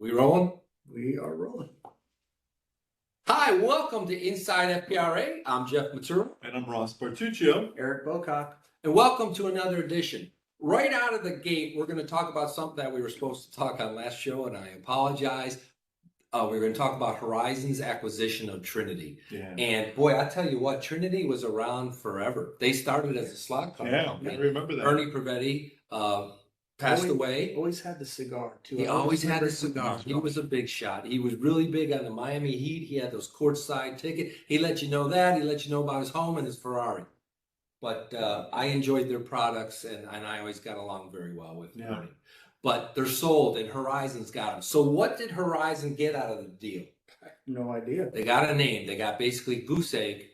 We rolling? We are rolling. Hi, welcome to Inside FPRA. I'm Jeff Matura. And I'm Ross Bartuccio. Eric Bocock. And welcome to another edition. Right out of the gate, we're going to talk about something that we were supposed to talk on last show, and I apologize. We're going to talk about Horizon's acquisition of Trinity. Yeah. And boy, I tell you what, Trinity was around forever. They started as a slot car company. I remember that. Ernie Prevetti passed away. Always had the cigar, too. He always had the cigar. He was a big shot. He was really big on the Miami Heat. He had those courtside tickets. He let you know that. He let you know about his home and his Ferrari. But I enjoyed their products, and I always got along very well with Ernie. But they're sold, and Horizon's got them. So what did Horizon get out of the deal? I have no idea. They got a name. They got basically goose egg.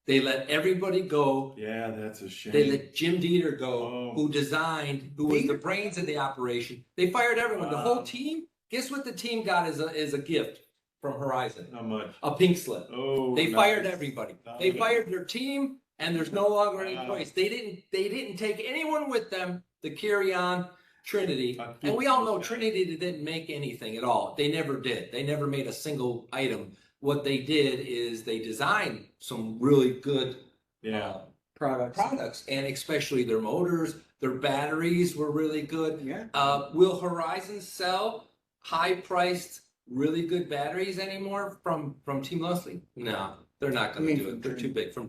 They let everybody go. Yeah, that's a shame. They let Jim Dieter go, who designed, who was the brains of the operation. They fired everyone. The whole team. Guess what the team got as a gift from Horizon? How much? A pink slip. Oh, they nice. fired everybody. They Nice. fired their team, and there's no longer any place. They didn't take anyone with them to carry on Trinity. And we all know Trinity didn't make anything at all. They never did. They never made a single item. What they did is they designed some really good products, and especially their motors, their batteries were really good. Yeah. Will Horizon sell high-priced, really good batteries anymore from Team Leslie? No, they're not going to do it. They're too big. From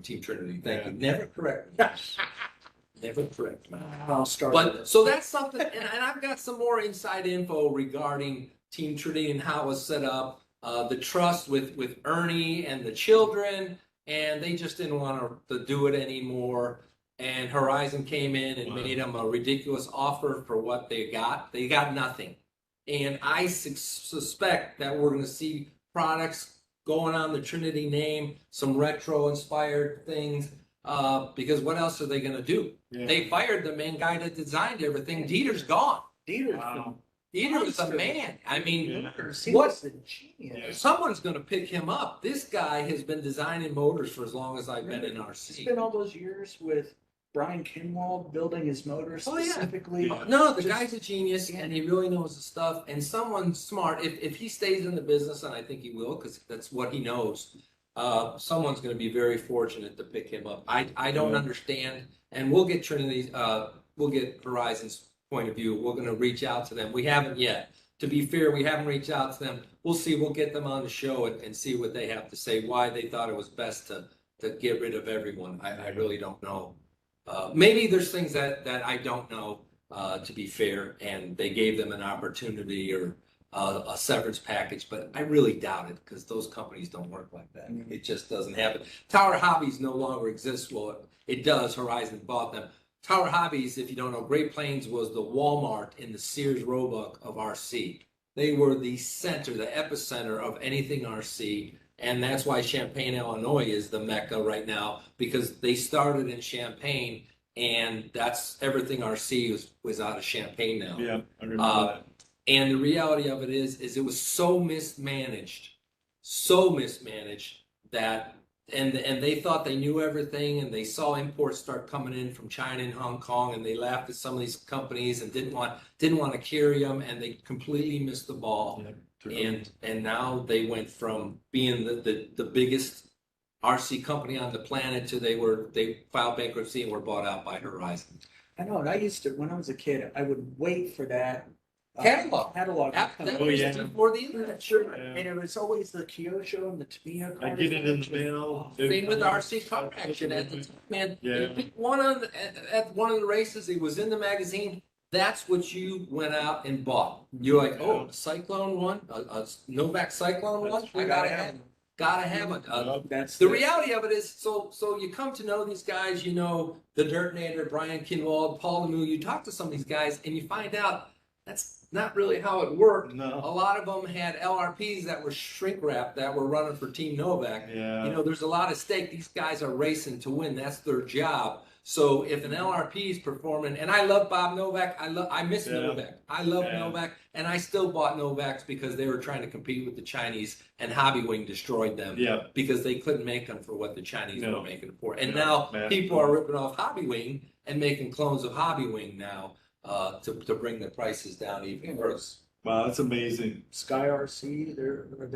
Team Trinity. Thank you. Never correct me. Never correct me. I'll start. But so that's something, and I've got some more inside info regarding Team Trinity and how it was set up. The trust with Ernie and the children, and they just didn't want to do it anymore. And Horizon came in and made them a ridiculous offer for what they got. They got nothing. And I suspect that we're going to see products going on the Trinity name, some retro-inspired things, because what else are they going to do? Yeah. They fired the main guy that designed everything. Dieter's gone. Dieter was a man. I mean, what's the genius? Someone's going to pick him up. This guy has been designing motors for as long as I've been in RC. It's been all those years with Brian Kinwald building his motors specifically. Yeah. No, the guy's a genius, and he really knows the stuff. And someone smart, if he stays in the business, and I think he will, because that's what he knows, someone's going to be very fortunate to pick him up. I don't understand, and we'll get Trinity's, we'll get Horizon's point of view. We're going to reach out to them. We haven't yet. To be fair, we haven't reached out to them. We'll see. We'll get them on the show and see what they have to say, why they thought it was best to get rid of everyone. I really don't know. Maybe there's things that I don't know, to be fair, and they gave them an opportunity or a severance package, but I really doubt it because those companies don't work like that. It just doesn't happen. Tower Hobbies no longer exists. Well, it does. Horizon bought them. Tower Hobbies, if you don't know, Great Plains was the Walmart in the Sears Roebuck of RC. They were the center, the epicenter of anything RC, and that's why Champaign, Illinois is the mecca right now, because they started in Champaign, and that's everything RC was out of Champaign now. Yeah, I remember that. And the reality of it is it was so mismanaged that and they thought they knew everything, and they saw imports start coming in from China and Hong Kong, and they laughed at some of these companies and didn't want to carry them, and they completely missed the ball. Yeah, and now they went from being the biggest RC company on the planet to they filed bankruptcy and were bought out by Horizon. I know, and I used to, when I was a kid, I would wait for that catalog. That was before the internet, sure. Yeah. And it was always the Kyosho and the Tamiya cars. I get it in the mail. Same with RC Car Action at the time, man. You picked one at one of the races. It was in the magazine. That's what you went out and bought. You're like, oh, a Cyclone one, a Novak Cyclone one. I gotta have it. That's the reality of it is. So you come to know these guys. You know the Dirt Nader, Brian Kinwald, Paul Lemieux. You talk to some of these guys, and you find out that's not really how it worked. No. A lot of them had LRPs that were shrink wrapped that were running for Team Novak. Yeah. You know, there's a lot of stake. These guys are racing to win. That's their job. So if an LRP is performing, and I love Bob Novak, I miss Novak. I love Novak, and I still bought Novaks because they were trying to compete with the Chinese, and Hobby Wing destroyed them because they couldn't make them for what the Chinese were making them for. And now people are ripping off Hobby Wing and making clones of Hobby Wing now to bring the prices down even worse. Wow, that's amazing. Sky RC,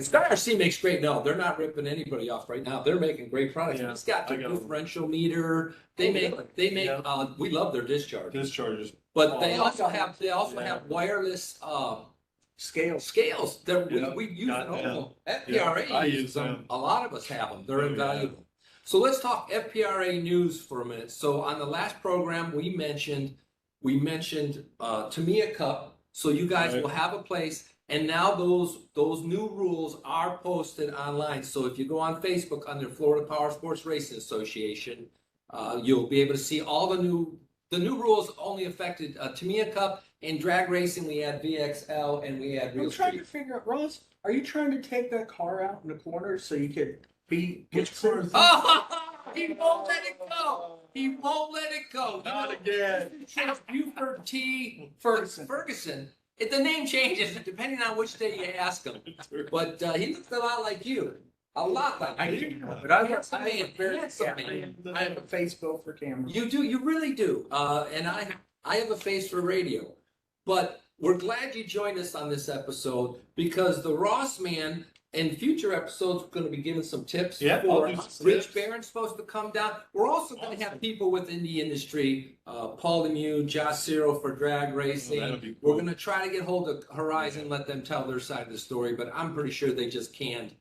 Sky RC makes great. No, they're not ripping anybody off right now. They're making great products. Yeah, It's got the I got 'em. differential meter. They make. Yeah. We love their discharge, Discharges. but they Oh, also have yeah. wireless scales. scales that Yeah, we use got at home. them. FPRA Yeah, I uses use them. them. A lot of us have them. They're Oh, yeah. invaluable. So let's talk FPRA news for a minute. So on the last program, we mentioned Tamiya Cup. So you guys Right. will have a place, and now those new rules are posted online. So if you go on Facebook under Florida Power Sports Racing Association, you'll be able to see all the new rules. Only affected Tamiya Cup and drag racing. We had VXL and we had I'm Real trying Street. to figure out, Ross, are you trying to take that car out in the corner so you could beat Which car is Oh, he won't let it go. He won't let it go. Not again. It's Buford T. Ferguson? Ferguson. The name changes depending on which day you ask him. But he looks a lot like you. A lot like I you. do, but I Handsome have man, a very handsome man. I have a face built for camera. You do. You really do. And I have a face for radio. But we're glad you joined us on this episode because the Ross man in future episodes we're going to be giving some tips. Yeah, for I'll do some Rich tips. Barron's supposed to come down. We're also going to have people within the industry, Paul Lemieux, Josh Cyril for drag racing. that'd be We're cool. going to try to get hold of Horizon, let them tell their side of the story. But I'm pretty sure they just canned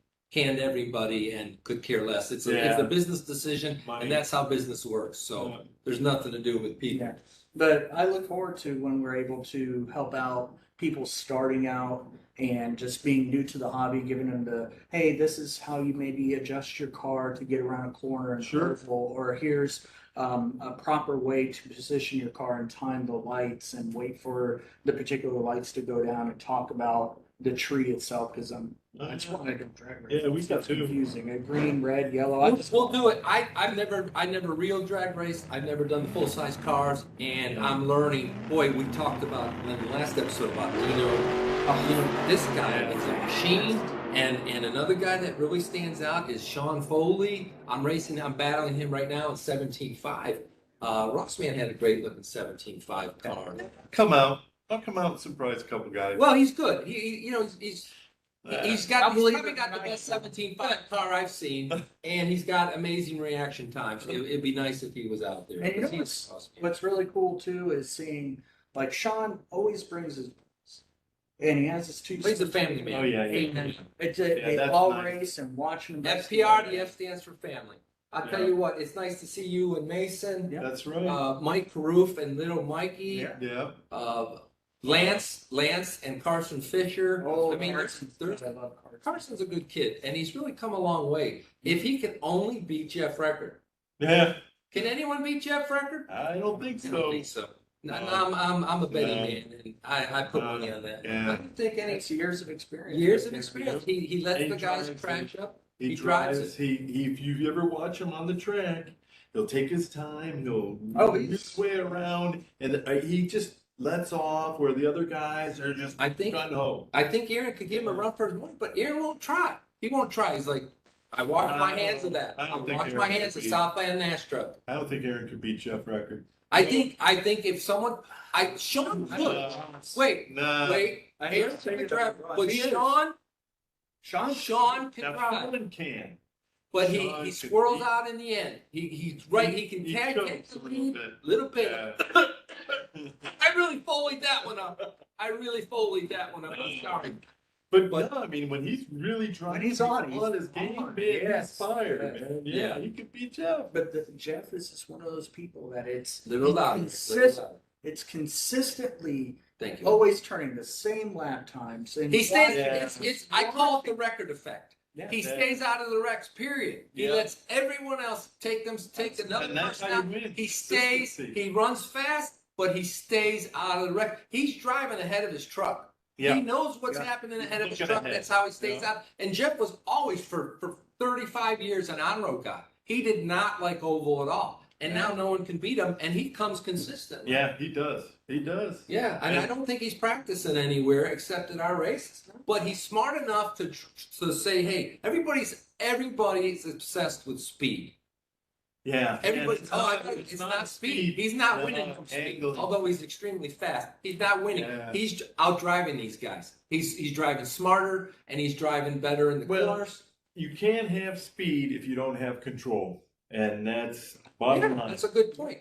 everybody and could care less. It's Yeah. a business decision, Money. and that's how business works. So Yeah. there's nothing to do with people. Yeah. But I look forward to when we're able to help out people starting out and just being new to the hobby, giving them hey, this is how you maybe adjust your car to get around a corner and Sure. curveball, or here's a proper way to position your car and time the lights and wait for the particular lights to go down and talk about the tree itself because that's why I don't drag race. Yeah, we got Stuff's two. confusing. A green, red, yellow. We'll do it. I've never real drag raced. I've never done the full size cars, and I'm learning. Boy, we talked about in the last episode about this guy is a machine, and another guy that really stands out is Sean Foley. I'm battling him right now in 17.5. Rossman had a great looking 17.5 car. Come out. I'll come out and surprise a couple guys. Well, he's good. He's I probably believe it. got the best 17.5 car I've seen, and he's got amazing reaction times. It'd be nice if he was out there. And you know He's awesome. what's really cool too is seeing like Sean always brings his and he has his two. He's a family man. Oh yeah, And yeah. they that's all nice. race and watching them. FPR, the F stands for family. I'll tell Yeah. you what, it's nice to see you and Mason, Yeah. That's right. Mike Caroof and little Mikey, Yeah. Yeah. Lance and Carson Fisher. Oh, I mean, Carson. there's I love Carson. Carson's a good kid, and he's really come a long way. If he can only beat Jeff Record, Yeah. can anyone beat Jeff Record? I don't think I don't so. think so. No, No. I'm a betting No. man, and I put money on that. Yeah. I don't think any It's years of experience. years of experience. He lets He the guys drives crash up. He, He drives drives. He. If you ever watch him on the track, he'll take his time. He'll move his way around, and he just lets off where the other guys are just I think gun ho. I think Aaron could give him a run for his money, but Aaron won't try. He won't try. He's like, I wash my hands of that. I I don't think wash Aaron my could hands of beat- Southland Astro. I don't think Aaron could beat Jeff Record. I think if someone Sean could. Wait, Nah. wait. I hate Aaron to say can it, drive, but but he is. Sean can Now, drive. Fallon can. But Sean he could swirls beat- out in the end. He's right. He can He tag chokes the a lead little little bit. bit. Yeah. I really foleyed that one up. I'm sorry. But no, I mean, when he's really trying, When he's on, his game, on. big, Yes. he's fired, Yes. man. Yeah. Yeah, he could beat Jeff. But Jeff is just one of those people that it's Little louder. it's consistently Thank you. always turning the same lap times. And He stays. Yeah. It's. I call it the record effect. Yeah. He Yeah. stays out of the wrecks. Period. He Yeah. lets everyone else take another And that's person how out. you win. He stays. Consistency. He runs fast, but he stays out of the wreck. He's driving ahead of his truck. Yeah. He knows what's Yeah. happening ahead of his Looking truck. ahead. That's how he stays Yeah. out. And Jeff was always for 35 years an on-road guy. He did not like oval at all. And now no one can beat him, and he comes consistently. Yeah, he does. He does. Yeah, and I don't think he's practicing anywhere except at our races. But he's smart enough to say, "Hey, everybody's obsessed with speed. Yeah. Everybody, And it's not speed. He's not No, winning from speed, angling. although he's extremely fast. He's not winning. Yeah. He's out driving these guys. He's driving smarter and he's driving better in the Well, corners. You can't have speed if you don't have control, and that's Yeah, bottom line. that's a good point.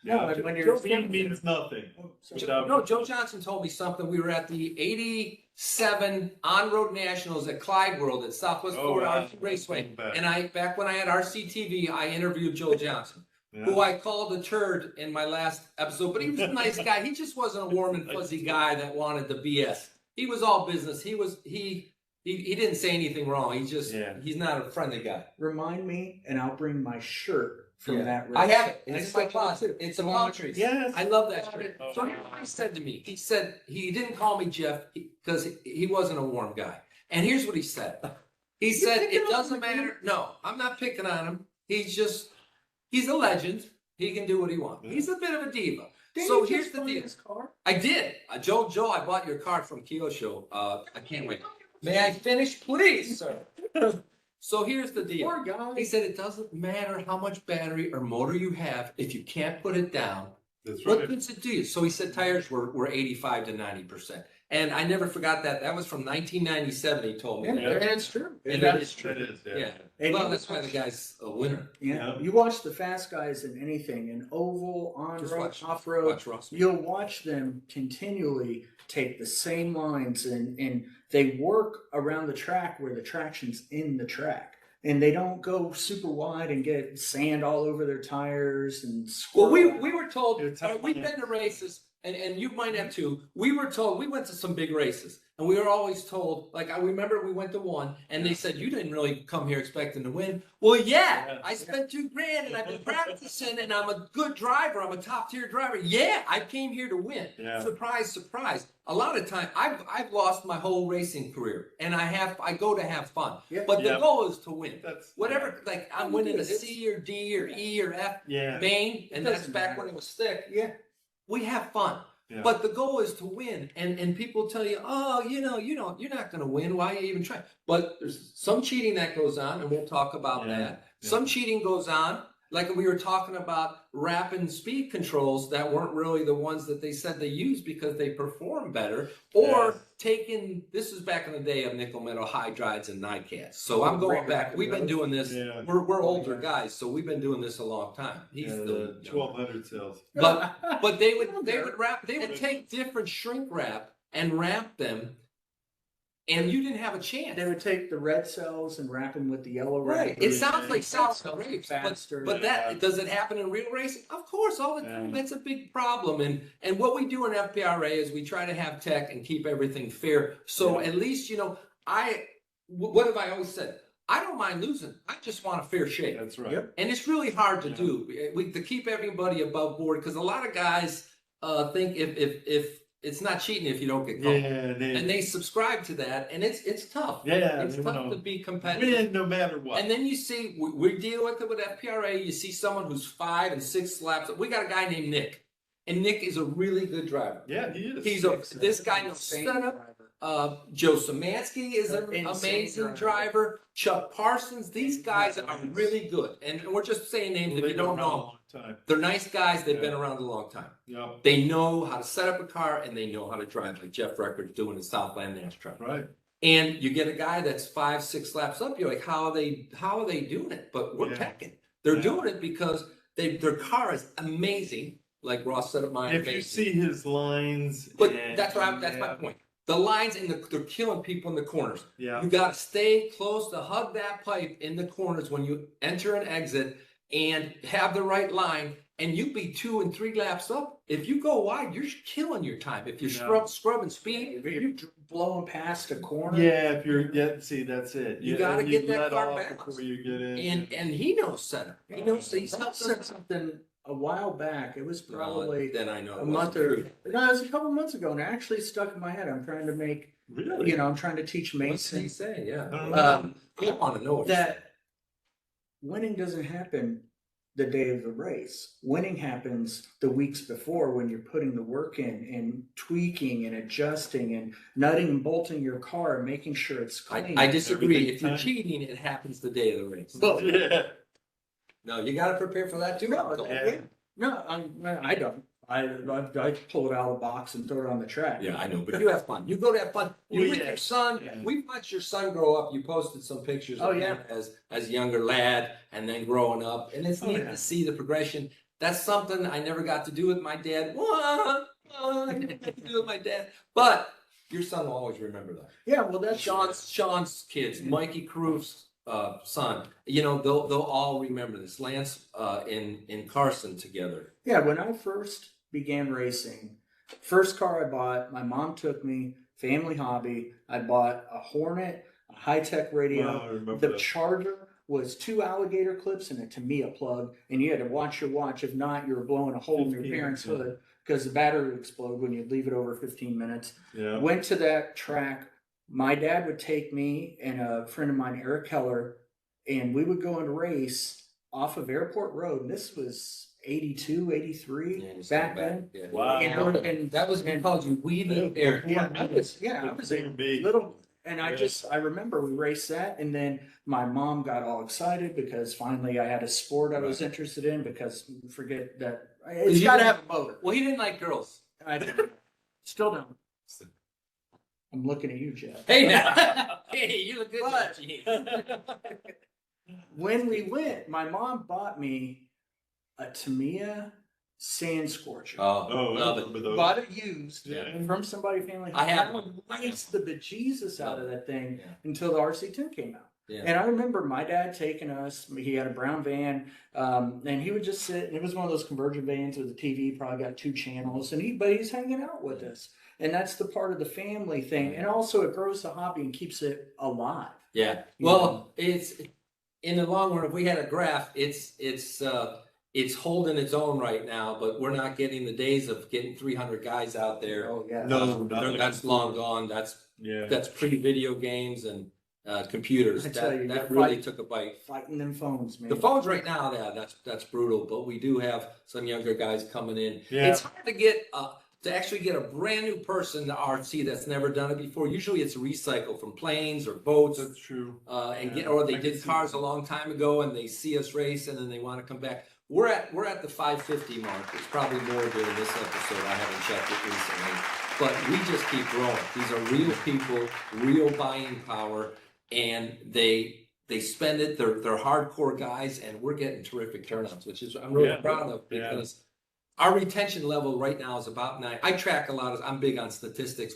No, and when you're Speed means nothing. without No, control. Joe Johnson told me something. We were at the '87 on-road nationals at Clyde World at Southwest Oh, Florida wow. RC Raceway, Back. and back when I had RCTV, I interviewed Joe Johnson, Yeah. who I called a turd in my last episode, but he was a nice guy. He just wasn't a warm and fuzzy guy that wanted the BS. He was all business. He didn't say anything wrong. He's not a friendly guy. Remind me, and I'll bring my shirt from Yeah. that race. I have it. It's It's in my such a- closet. It's a Montrese. Yes. I love that shirt. Oh. So here's what he said to me. He said he didn't call me Jeff because he wasn't a warm guy. And here's what he said. He said it doesn't matter. No, I'm not picking on him. He's a legend. He can do what he wants. He's a bit of a diva. Didn't So you here's just the buy deal. his car? I did. Joe, I bought your card from Kyosho. I can't wait. May I finish, please, sir? So here's the deal. Poor guy. He said it doesn't matter how much battery or motor you have if you can't put it down. That's What right. good's it do you? So he said tires were 85 to 90%. And I never forgot that. That was from 1997, he told me. Yeah, that. and it's true. And That that is is true. That is, yeah. Yeah. And Well, you- that's why the guy's a winner. Yeah. Yeah. You watch the fast guys in anything, in oval, on Just road, watch- off road. Watch Ross. You'll watch them continually take the same lines and they work around the track where the traction's in the track. And they don't go super wide and get sand all over their tires and Well, we squirrel. were told, It's tough. we've been to races, and you might have too. We were told, we went to some big races, and we were always told, like, I remember we went to one, and they said, you didn't really come here expecting to win. Well, yeah, I spent $2,000, and I've been practicing, and I'm a good driver. I'm a top tier driver. Yeah, I came here to win. Yeah. Surprise, surprise. A lot of time, I've lost my whole racing career, and I go to have fun. Yeah. But the Yeah. goal is to win. That's Whatever, like, I'm winning a C or D or E or F Yeah. main, and It that's doesn't back matter. when it was thick. Yeah. We have fun, Yeah. but the goal is to win. And people tell you, oh, you're not going to win. Why are you even trying? But there's some cheating that goes on, and we'll talk about Yeah. that. Yeah. Some cheating goes on, like we were talking about rapid speed controls that weren't really the ones that they said they used because they perform better, or this is back in the day of nickel metal hydrides and NiCads. So I'm going back. We've been doing this. Yeah. We're older guys, so we've been doing this a long time. He's Yeah, the the 1200 cells. but they would take different shrink wrap and wrap them, and you didn't have a chance. They would take the red cells and wrap them with the yellow wrap. Right. It sounds like Cells sour grapes, faster. but that does it happen in real racing? Of course, all the time. Yeah. That's a big problem. And what we do in FPRA is we try to have tech and keep everything fair. So Yeah. at least what have I always said? I don't mind losing. I just want a fair shake. That's right. Yep. And it's really hard to Yeah. do to keep everybody above board, because a lot of guys think if it's not cheating if you don't get caught, Yeah. and they subscribe to that, and it's tough. Yeah. It's you tough know, to be competitive. win no matter what. And then you see we deal with it with FPRA. You see someone who's 5 and 6 laps. We got a guy named Nick, and Nick is a really good driver. Yeah, he is. This guy knows Insane setup. driver. Joe Szymanski is an Insane amazing driver. driver. Chuck Parsons. These guys are really good. And we're just saying names if you don't know them. Long time. They're nice guys. They've Yeah. been around a long time. Yeah. They know how to set up a car, and they know how to drive, like Jeff Record's doing in Southland Nash truck. Right. And you get a guy that's 5, 6 laps up. You're like, how are they doing it? But we're Yeah. teching. They're Yeah. doing it because their car is amazing. Like Ross said, mine. If you see his lines. but and- that's my point. The lines they're killing people in the corners. Yeah. You got to stay close to hug that pipe in the corners when you enter and exit, and have the right line. And you be 2 and 3 laps up. If you go wide, you're killing your time. If you're Yeah. scrubbing speed, If you're blowing past a corner. Yeah, if you're see, that's it. You gotta get that let car off balanced. before you get in. and he knows setup. He knows he's I helped said us. something a while back. It was probably Then I know a it month wasn't or true. no, it was a couple months ago, and it actually stuck in my head. I'm trying to make, Really? I'm trying to teach What's he Mason say? Yeah. Um, I want to know what he said. that winning doesn't happen the day of the race. Winning happens the weeks before when you're putting the work in and tweaking and adjusting and nutting and bolting your car and making sure it's clean. I disagree. Everything If you're time. cheating, it happens the day of the race. Well, Yeah. No, you got to prepare for that too. No, I don't. I pull it out of the box and throw it on the track. Yeah, I know, but you have fun. You go to have fun. You Well, with yeah. your son. Yeah. We've watched your son grow up. You posted some pictures Oh, of yeah. him as a younger lad and then growing up, and it's Oh, neat yeah. to see the progression. That's something I never got to do with my dad. What? I never got to do with my dad, but your son will always remember that. Yeah, well, that's Sean's kids, Mikey Crew's son. You know, they'll all remember this. Lance in Carson together. Yeah, when I first began racing, first car I bought, my mom took me, family hobby. I bought a Hornet, a high-tech radio. Wow, I remember The that. charger was 2 alligator clips and a Tamiya plug, and you had to watch your watch. If not, you were blowing a hole in your 15, parents' yeah. hood because the battery would explode when you'd leave it over 15 minutes. Yeah. Went to that track. My dad would take me and a friend of mine, Eric Keller, and we would go and race off of Airport Road. And this was 82, 83 back then. Yeah. Wow. And That was because you weaving air. yeah, I was a Big. little, and I Yeah. I remember we raced that, and then my mom got all excited because finally I had a sport I was interested in. Because forget that it's You got to didn't- have a motor. Well, he didn't like girls. I still don't. I'm looking at you, Jeff. Hey, now. Hey, you look good. But- Gene. When we went, my mom bought me a Tamiya Sand Scorcher. Oh, Oh, I love remember it. those. Bought it used Yeah. from somebody family. I have I one. raced the bejesus out of that thing Yeah. until the RC10 came out. Yeah. And I remember my dad taking us. He had a brown van, and he would just sit. And it was one of those conversion vans with a TV. Probably got 2 channels, and he's hanging out with us. And that's the part of the family thing. And also, it grows the hobby and keeps it alive. Yeah. You Well, it's in the long run. If we had a graph, it's holding its own right now. But we're not getting the days of getting 300 guys out there. Oh yeah. No, not like That's before. long gone. Yeah. That's pre-video games and computers. I tell you, That you're really right. took a bite. Fighting them phones, man. The phones right now, yeah, that's brutal. But we do have some younger guys coming in. Yeah. It's hard to get to actually get a brand new person to RC that's never done it before. Usually, it's recycled from planes or boats, That's true. and Yeah, or they I can did see cars that. a long time ago, and they see us race, and then they want to come back. We're at the 550 mark. It's probably more during this episode. I haven't checked it recently, but we just keep growing. These are real people, real buying power, and they spend it. They're hardcore guys, and we're getting terrific turnouts, which is I'm really Yeah. proud of Yeah. because our retention level right now is about 9. I track a lot of. I'm big on statistics.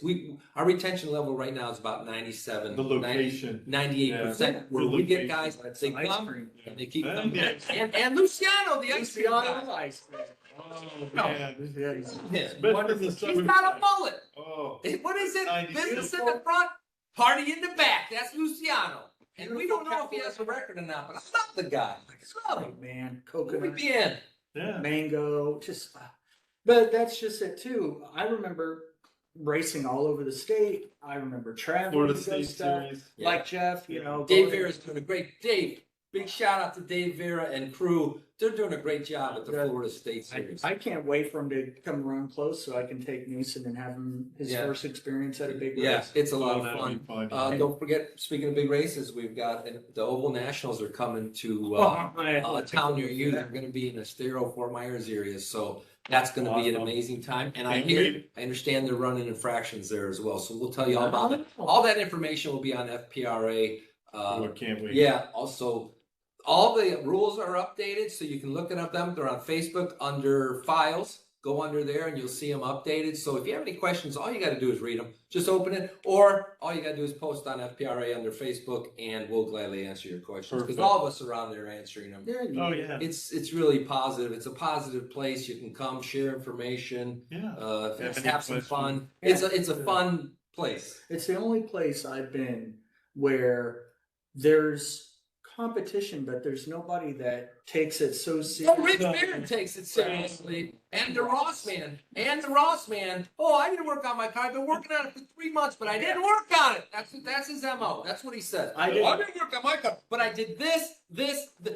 Our retention level right now is about 97. The location. 98%. Yeah. Where The we get location. guys, That's they ice come cream. and they keep And coming. the ice cream. And Luciano, the ice cream guy. ice cream. Oh No. man. Yeah, he's- Yeah. Especially in the He's summer. got a mullet. Oh. What is it? 90 Business in the beautiful. front, party in the back. That's Luciano. And we don't know if he has a record or not, but I love the guy. I love him. Man, Muy coconut, bien. Yeah. mango, just. But that's just it too. I remember racing all over the state. I remember traveling Florida to go State stuff. Series. Like Jeff, you know. Dave going- Vera's doing a great. Dave, big shout out to Dave Vera and crew. They're doing a great job at the Yeah. Florida State Series. I can't wait for him to come around close so I can take Newsom and have him his Yeah. first experience at a big Yeah, race. it's a lot Oh, of that'll fun. be fun. Don't forget, speaking of big races, we've got the Oval Nationals are coming to a town near you. They're going to be in the Estero, Fort Myers area, so that's going to be an Awesome. amazing time. And Can't I understand they're running infractions there as well, so we'll tell you all about it. All that information will be on FPRA. Oh, I can't wait. Yeah, also, all the rules are updated, so you can look it up them. They're on Facebook under files. Go under there and you'll see them updated. So if you have any questions, all you got to do is read them. Just open it, or all you got to do is post on FPRA under Facebook, and we'll gladly answer your questions because Perfect. all of us are on there answering them. Oh yeah. It's really positive. It's a positive place. You can come share information, Yeah. have any some questions? fun. Yeah. It's a fun place. It's the only place I've been where there's competition, but there's nobody that takes it so Oh, Rich seriously. Barron takes it seriously. And the Ross man. Oh, I didn't work on my car. I've been working on it for 3 months, but I didn't work on it. That's his MO. That's what he said. I didn't didn't- work on my car. But I did this.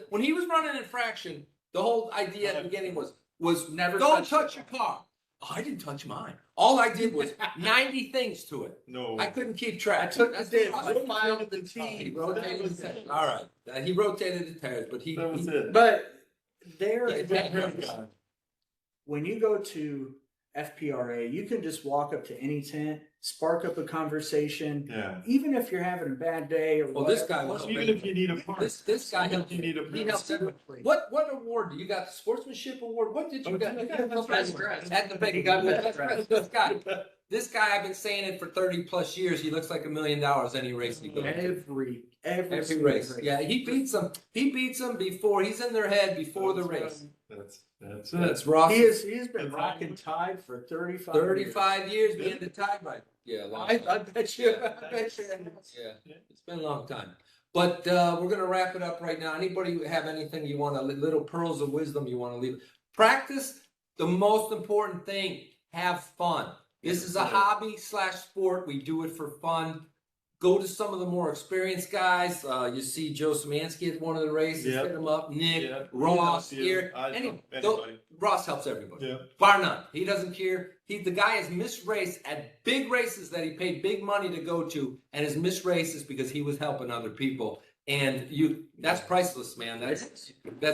When he was running infraction, the whole idea at the beginning was Never don't touch touch your car. Oh, I didn't touch mine. All I did was 90 things to it. No. I couldn't keep track. I took the That's diff, problem. I filed the He T. rotated the tires. All right. He rotated the tires, but That was it. But there, Yeah. when you go to FPRA, you can just walk up to any tent, spark up a conversation, Yeah. even if you're having a bad day or Well, this whatever. guy was- Even if you need a part. This guy Even helps. if you need a He helps everyone. Exactly. What award do you got? The sportsmanship award? What did you Oh, got? did You I? got That's best right. dress. At the big, He got best best dress. This guy, I've been saying it for 30+ years. He looks like $1 million any race he goes to. Every Every race. Yeah, he beats them. He beats them before. He's in their head before the race. That's That's it. Ross. He's been That's rocking Tide for 35 35 years being the tie right. Yeah, long I time. bet you. Yeah. I bet you. Yeah, it's been a long time. But we're gonna wrap it up right now. Anybody have anything you want to, little pearls of wisdom you want to leave? Practice the most important thing. Have fun. This is a hobby / sport. We do it for fun. Go to some of the more experienced guys. You see Joe Szymanski at one of the races. Yep. Hit him up. Nick, Yep. Ross, Yeah. here. Anybody. Ross helps everybody. Yeah. Bar none. He doesn't care. The guy has missed race at big races that he paid big money to go to, and has missed races because he was helping other people. And that's priceless, man. That's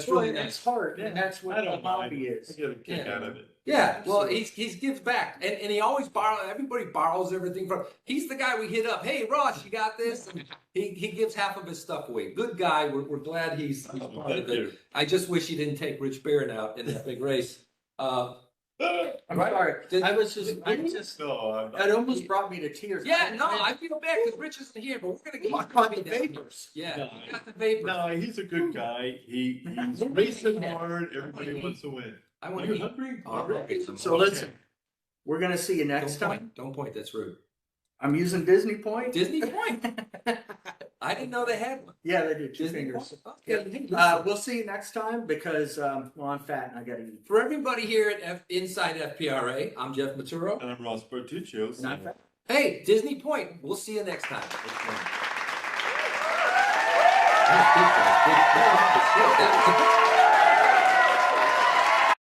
Well, really and nice. it's hard, and that's I what the don't mind. hobby I is. get a kick Yeah. out of it. Yeah, well, Absolutely. he gives back, and he always borrows. Everybody borrows everything from. He's the guy we hit up. Hey, Ross, you got this? And he gives half of his stuff away. Good guy. We're glad he's part of Thank it. you. I just wish he didn't take Rich Barron out in that big race. I'm Right. sorry. Did- I just, No, I'm not. it almost brought me to tears. Yeah, no, I feel bad because Rich isn't here, but we're gonna get. I caught the vapors. Yeah, No. you got the vapors. No, he's a good guy. He's racing hard. Everybody wants to win. I want You to eat. hungry? Oh, All right. get some So more. listen, we're gonna see you next Don't time. point. Don't point. That's rude. I'm using Disney Point. Disney Point. I didn't know they had one. Yeah, they do. Two Disney fingers. Point. Okay. Hey, listen. We'll see you next time because well, I'm fat and I gotta eat. For everybody here at Inside FPRA, I'm Jeff Maturo. And I'm Ross Bertuccio. And I'm fat. Hey, Disney Point. We'll see you next time. That was good, guys. Good. That was good.